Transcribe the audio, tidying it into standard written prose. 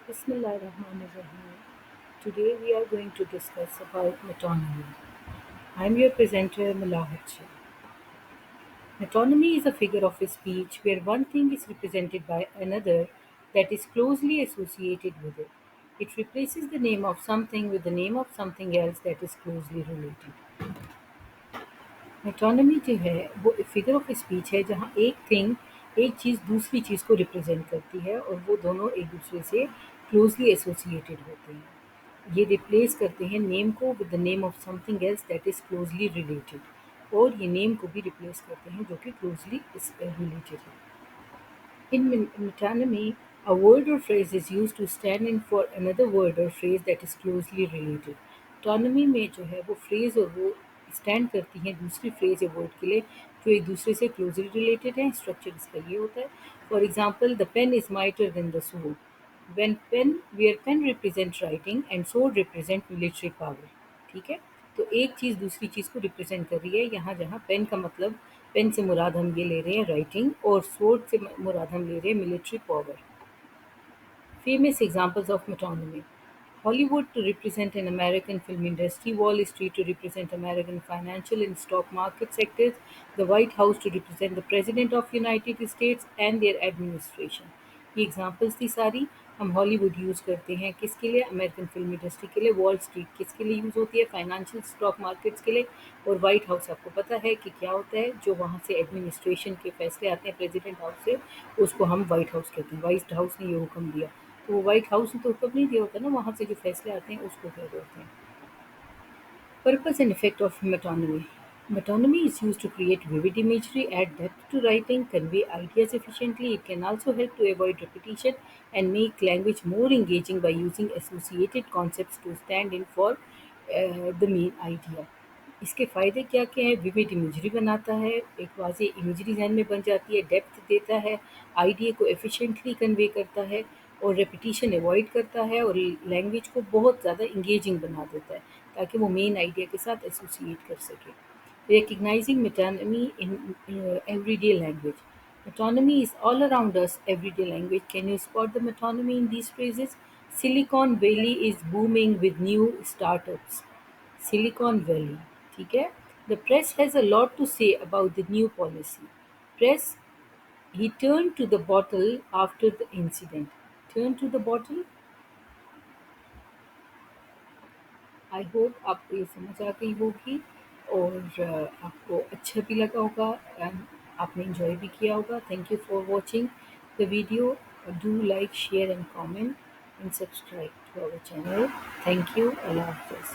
Bismillahirrahmanirrahim. Today we are going to discuss about metonymy. I am your presenter Malahat. Metonymy is a figure of speech where one thing is represented by another that is closely associated with it. It replaces the name of something with the name of something else that is closely related. Metonymy जो है वो figure of speech है जहाँ एक चीज़ दूसरी चीज़ को represent करती है और वो दोनों एक दूसरे से क्लोजली एसोसिएटेड होते हैं। ये रिप्लेस करते हैं नेम को with the name of something else that is closely related और ये नेम को भी रिप्लेस करते हैं जो कि क्लोजली रिलेटेड है। In metonymy, a word or phrase is used to stand in for another word or phrase that is closely related. Metonymy में जो है वो फ्रेज और वो स्टैंड करती हैं दूसरी फ्रेज या वर्ड के लिए जो एक दूसरे से क्लोजली रिलेटेड है। स्ट्रक्चर इसका ये होता है। For example, the pen is mightier than the sword. When pen, where pen represent writing and sword represent military power. ठीक है, तो एक चीज़ दूसरी चीज़ को रिप्रेजेंट कर रही है। यहाँ जहाँ पेन का मतलब पेन से मुराद हम ये ले रहे हैं राइटिंग और स्वॉर्ड से मुराद हम ले रहे हैं military power. Famous examples of metonymy: Hollywood to represent an American film industry, Wall Street to represent American financial and stock market sectors, the White House to represent the President of United States and their administration. ये examples थी सारी। हम Hollywood use करते हैं किसके लिए? American film industry के लिए। वॉल स्ट्रीट किसके लिए यूज़ होती है? फाइनेंशियल स्टॉक मार्केट्स के लिए। और वाइट हाउस आपको पता है कि क्या होता है, जो वहाँ से एडमिनिस्ट्रेशन के फैसले आते हैं प्रेसिडेंट हाउस से, उसको हम वाइट हाउस कहते हैं। वाइट हाउस ने ये हुक्म दिया, तो वो व्हाइट हाउस ने तो हुक्म नहीं दिया होता ना, वहाँ से जो फैसले आते हैं उसको कह रहे होते हैं। Purpose and effect of metonymy. Metonymy is used to create vivid imagery, add depth to writing, convey ideas efficiently. It can also help to avoid repetition and make language more engaging by using associated concepts to stand in for the main idea. इसके फ़ायदे क्या-क्या हैं? Vivid imagery बनाता है, एक वाज़ेह imagery ज़हन में बन जाती है, डेप्थ देता है, आइडिया को एफिशिएंटली कन्वे करता है और रेपिटिशन अवॉइड करता है और लैंग्वेज को बहुत ज़्यादा इंगेजिंग बना देता है ताकि वो मेन आइडिया के साथ एसोसिएट कर सके। Recognizing metonymy in everyday language. Metonymy is all around us, everyday language. Can you spot the metonymy in these phrases? Silicon Valley is booming with new startups. Silicon Valley, ठीक है? The press has a lot to say about the new policy. Press, he turned to the bottle after the incident. Turn to the bottle. I hope आपको ये समझ आ गई होगी और आपको अच्छा भी लगा होगा एंड आपने इन्जॉय भी किया होगा। Thank you for watching the video. Do like, share and comment and subscribe to our channel. Thank you. अल्लाह हाफ़िज़।